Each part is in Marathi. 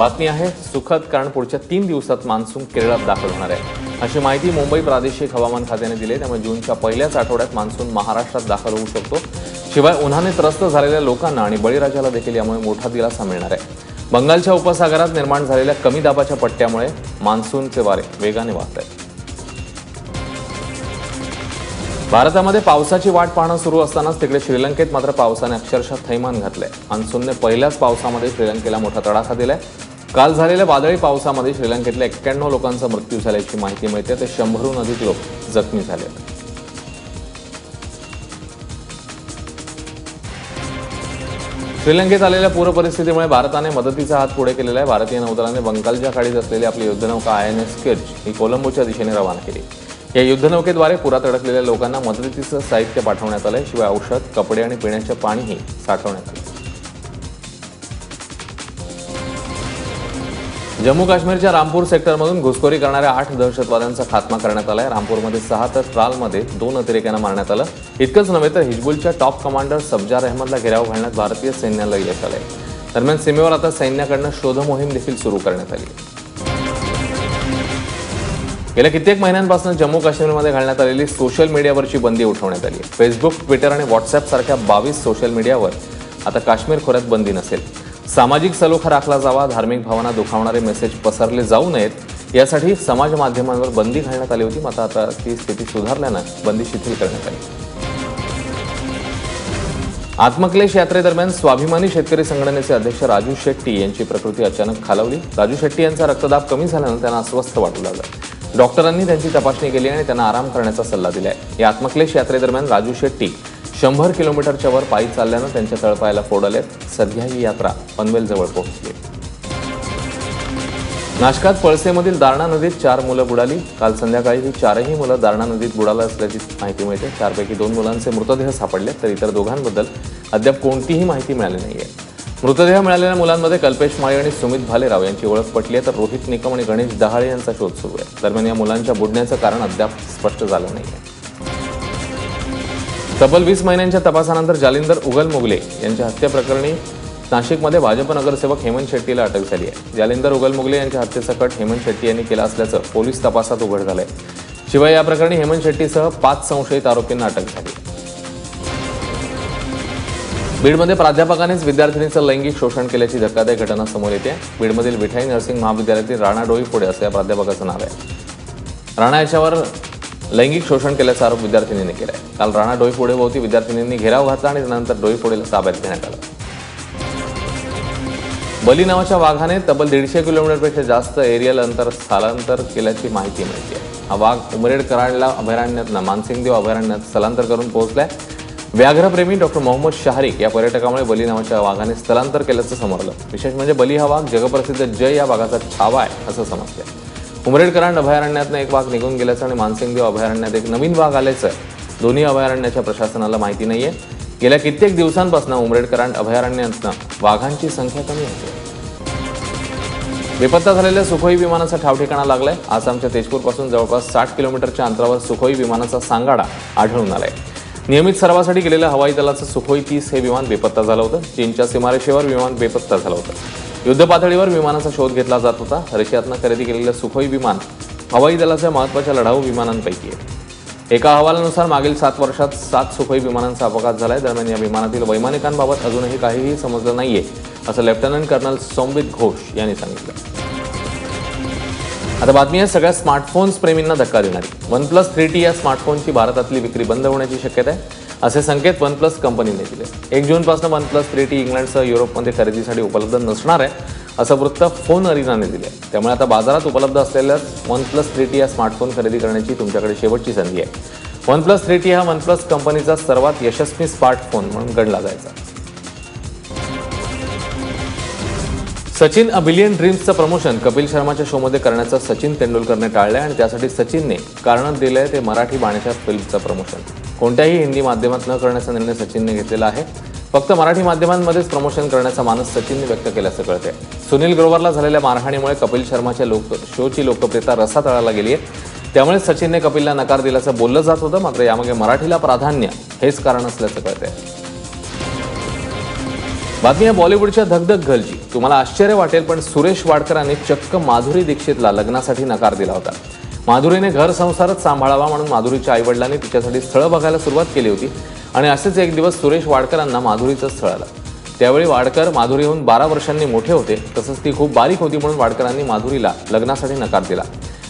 बातमी आहे सुखद, कारण पुढच्या 3 दिवसात मान्सून केरळात दाखल होणार आहे अशी माहिती मुंबई प्रादेशिक हवामान खात्याने दिली. त्यामुळे जूनच्या पहिल्याच आठवड्यात मान्सून महाराष्ट्रात दाखल होऊ शकतो. शिवाय उन्हाने त्रस्त झालेल्या लोकांना आणि बळीराजाला देखील यामुळे मोठा दिलासा मिळणार आहे. बंगालच्या उपसागरात निर्माण झालेल्या कमी दाबाच्या पट्ट्यामुळे मान्सूनचे वारे वेगाने वाहत आहेत. भारतामध्ये पावसाची वाट पाहणं सुरू असतानाच तिकडे श्रीलंकेत मात्र पावसाने अक्षरशः थैमान घातलंय. मान्सूनने पहिल्याच पावसामध्ये श्रीलंकेला मोठा तडाखा दिलाय. काल झालेल्या वादळी पावसामध्ये श्रीलंकेतल्या 91 लोकांचा मृत्यू झाल्याची माहिती मिळते. तर 100हून अधिक लोक जखमी झाले. श्रीलंकेत आलेल्या पूर परिस्थितीमुळे भारताने मदतीचा हात पुढे केलेला आहे. भारतीय नौदलाने बंगालच्या खाडीत असलेली आपली युद्धनौका INS किर्च ही कोलंबोच्या दिशेने रवाना केली. या युद्धनौकेद्वारे पुरात अडकलेल्या लोकांना मदतीचं साहित्य पाठवण्यात आलंय. शिवाय औषध, कपडे आणि पिण्याचे पाणीही साठवण्यात आले. जम्मू काश्मीरच्या रामपूर सेक्टरमधून घुसखोरी करणाऱ्या 8 दहशतवाद्यांचा खात्मा करण्यात आलाय. रामपूरमध्ये 6 तर ट्रालमध्ये 2 अतिरेक्यांना मारण्यात आलं. इतकंच नव्हे तर हिजबुलच्या टॉप कमांडर सब्जार अहमदला घेराव घालण्यात भारतीय सैन्याला यश आलंय. दरम्यान सीमेवर आता सैन्याकडनं शोध मोहीम देखील सुरू करण्यात आली. गेल्या कित्येक महिन्यांपासून जम्मू काश्मीरमध्ये घालण्यात आलेली सोशल मीडियावरची बंदी उठवण्यात आली. फेसबुक, ट्विटर आणि व्हॉट्सअप सारख्या 22 सोशल मीडियावर आता काश्मीर खोऱ्यात बंदी नसेल. सामाजिक सलोखा राखला जावा, धार्मिक भावना दुखावणारे मेसेज पसरले जाऊ नयेत यासाठी समाज माध्यमांवर बंदी घालण्यात आली होती. मात्र आता ती स्थिती सुधारल्यानं बंदी शिथिल करण्यात आली. आत्मक्लेश यात्रेदरम्यान स्वाभिमानी शेतकरी संघटनेचे अध्यक्ष राजू शेट्टी यांची प्रकृती अचानक खालावली. राजू शेट्टी यांचा रक्तदाब कमी झाल्यानं त्यांना अस्वस्थ वाटू लागलं. डॉक्टरांनी त्यांची तपासणी केली आणि त्यांना आराम करण्याचा सल्ला दिलाय. या आत्मक्लेश यात्रेदरम्यान राजू शेट्टी 100 किलोमीटरच्या वर पायी चालल्यानं त्यांच्या तळपायाला फोड आलेत. सध्या ही यात्रा पनवेलजवळ पोहोचली. नाशकात पळसेमधील दारणा नदीत 4 मुलं बुडाली. काल संध्याकाळी ही 4ही मुलं दारणा नदीत बुडाली असल्याची माहिती मिळते. 4 पैकी 2 मुलांचे मृतदेह सापडले तर इतर दोघांबद्दल अद्याप कोणतीही माहिती मिळाली नाहीये. मृतदेह मिळालेल्या मुलांमध्ये कल्पेश माळी आणि सुमित भालेराव यांची ओळख पटली आहे. तर रोहित निकम आणि गणेश दहाळे यांचा शोध सुरू आहे. दरम्यान या मुलांच्या बुडण्याचं कारण अद्याप स्पष्ट झालं नाहीये. तब्बल 20 महिन्यांच्या तपासानंतर जालिंदर उगलमुगले यांच्या हत्येप्रकरणी नाशिकमध्ये भाजप नगरसेवक हेमंत शेट्टीला अटक झाली आहे. जालिंदर उगलमुगले यांच्या हत्येचा कट हेमंत शेट्टी यांनी केला असल्याचं पोलीस तपासात उघड झालंय. शिवाय या प्रकरणी हेमंत शेट्टीसह 5 संशयित आरोपींना अटक झाली. बीडमध्ये प्राध्यापकानेच विद्यार्थिनीचं लैंगिक शोषण केल्याची धक्कादायक घटना समोर येते. बीडमधील विठाई नर्सिंग महाविद्यालयातील राणा डोईफोडे असं या प्राध्यापकाचं नाव आहे. राणा याच्यावर लैंगिक शोषण केल्याचा आरोप विद्यार्थिनीने केलाय. काल राणा डोईफोडेभोवती विद्यार्थिनींनी घेराव घातला आणि त्यानंतर डोईफोडेला ताब्यात घेण्यात आलं. बली नावाच्या वाघाने तब्बल 150 किलोमीटरपेक्षा जास्त एरियल अंतर स्थलांतर केल्याची माहिती मिळते. हा वाघ उमरेड कराडला अभयारण्यातनं मानसिंगदेव अभयारण्यात स्थलांतर करून पोहोचलाय. व्याघ्रप्रेमी डॉक्टर मोहम्मद शाहरिक या पर्यटकामुळे बली नावाच्या वाघाने स्थलांतर केल्याचं समोर आलं. विशेष म्हणजे बली हा वाघ जगप्रसिद्ध जय या वाघाचा छावा आहे असं समजलं. उमरेड कराड अभयारण्यातनं एक वाघ निघून गेल्याचं आणि मानसिंगदेव अभयारण्यात एक नवीन वाघ आल्याचं दोन्ही अभयारण्याच्या प्रशासनाला माहिती नाहीये. गेल्या कित्येक दिवसांपासून उमरेड कराड अभयारण्यातनं वाघांची संख्या कमी होते. बेपत्ता झालेल्या सुखोई विमानाचा ठावठिकाणा लागलाय. आसामच्या तेजपूरपासून जवळपास 60 किलोमीटरच्या अंतरावर सुखोई विमानाचा सांगाडा आढळून आलाय. नियमित सरावासाठी गेलेल्या हवाई दलाचं सुखोई 30 हे विमान बेपत्ता झालं होतं. चीनच्या सीमारेषेवर विमान बेपत्ता झालं होतं. युद्ध पातळीवर विमानाचा शोध घेतला जात होता. रशियातनं खरेदी केलेलं सुखोई विमान हवाई दलाच्या महत्त्वाच्या लढाऊ विमानांपैकी आहे. एका अहवालानुसार मागील 7 वर्षात 7 सुखोई विमानांचा अपघात झालाय. दरम्यान या विमानातील वैमानिकांबाबत अजूनही काहीही समजलं नाहीये असं लेफ्टनंट कर्नल सोमबित घोष यांनी सांगितलं. आता बातमी आहे सगळ्या स्मार्टफोन्स प्रेमींना धक्का देणारी. OnePlus 3T या स्मार्टफोनची भारतातली विक्री बंद होण्याची शक्यता आहे असे संकेत OnePlus कंपनीने दिले. 1 जूनपासून OnePlus 3T इंग्लंडसह युरोपमध्ये खरेदीसाठी उपलब्ध नसणार आहे असं वृत्त फोन अरिनाने दिले. त्यामुळे आता बाजारात उपलब्ध असलेल्या OnePlus 3T या स्मार्टफोन खरेदी करण्याची तुमच्याकडे शेवटची संधी आहे. OnePlus 3T हा OnePlus कंपनीचा सर्वात यशस्वी स्मार्टफोन म्हणून गणला जायचा. सचिन अ बिलियन ड्रीम्सचं प्रमोशन कपिल शर्माच्या शोमध्ये करण्याचं सचिन तेंडुलकरने टाळलंय आणि त्यासाठी सचिनने कारण दिलंय ते मराठी बाणेच्या फिल्मचं प्रमोशन. कोणत्याही हिंदी माध्यमात न करण्याचा निर्णय सचिनने घेतलेला आहे. फक्त मराठी माध्यमांमध्येच प्रमोशन करण्याचा मानस सचिनने व्यक्त केल्याचं कळतंय. सुनील ग्रोवरला झालेल्या मारहाणीमुळे कपिल शर्माच्या शोची लोकप्रियता रसातळाला गेली आहे. त्यामुळे सचिनने कपिलला नकार दिल्याचं बोललं जात होतं. मात्र यामागे मराठीला प्राधान्य हेच कारण असल्याचं कळतंय. बातमी आहे बॉलिवूडच्या धगधग गर्लची. तुम्हाला आश्चर्य वाटेल पण सुरेश वाडकरांनी चक्क माधुरी दीक्षितला लग्नासाठी नकार दिला होता. माधुरीने घर संसारच सांभाळावा म्हणून माधुरीच्या आईवडिलांनी तिच्यासाठी स्थळ बघायला सुरुवात केली होती आणि असेच एक दिवस सुरेश वाडकरांना माधुरीचं स्थळ आलं. त्यावेळी वाडकर माधुरीहून 12 वर्षांनी मोठे होते, तसंच ती खूप बारीक होती म्हणून वाडकरांनी माधुरीला लग्नासाठी नकार दिला.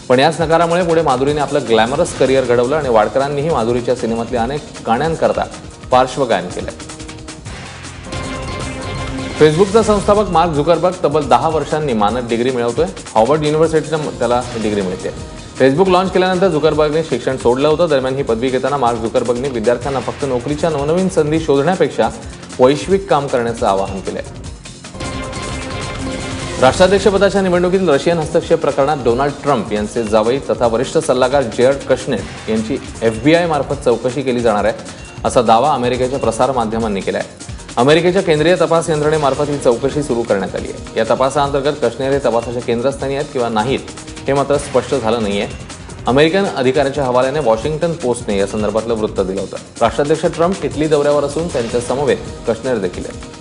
पण याच नकारामुळे पुढे माधुरीने आपलं ग्लॅमरस करिअर घडवलं आणि वाडकरांनीही माधुरीच्या सिनेमातल्या अनेक गाण्यांकरता पार्श्वगायन केलं. फेसबुकचा संस्थापक मार्क झुकरबर्ग तब्बल 10 वर्षांनी मानद डिग्री मिळवतोय. हार्वर्ड युनिव्हर्सिटीनं त्याला ही डिग्री मिळते. फेसबुक लॉन्च केल्यानंतर झुकरबर्गने शिक्षण सोडलं होतं. दरम्यान ही पदवी घेताना मार्क झुकरबर्गने विद्यार्थ्यांना फक्त नोकरीच्या नवनवीन संधी शोधण्यापेक्षा वैश्विक काम करण्याचं आवाहन केलंय. राष्ट्राध्यक्षपदाच्या निवडणुकीत रशियन हस्तक्षेप प्रकरणात डोनाल्ड ट्रम्प यांचे जावई तथा वरिष्ठ सल्लागार जेअर्ड कश्नेर यांची FBI मार्फत चौकशी केली जाणार आहे, असा दावा अमेरिकेच्या प्रसारमाध्यमांनी केला आहे. अमेरिकेच्या केंद्रीय तपास यंत्रणेमार्फत ही चौकशी सुरू करण्यात आली आहे. या तपासाअंतर्गत कश्नेर हे तपासाच्या केंद्रस्थानी आहेत किंवा नाहीत हे मात्र स्पष्ट झालं नाहीये. अमेरिकन अधिकाऱ्याच्या हवाल्याने वॉशिंग्टन पोस्टने या संदर्भातलं वृत्त दिलं होतं. राष्ट्राध्यक्ष ट्रम्प इटली दौऱ्यावर असून त्यांच्या समवेत कश्नेर देखील आहे.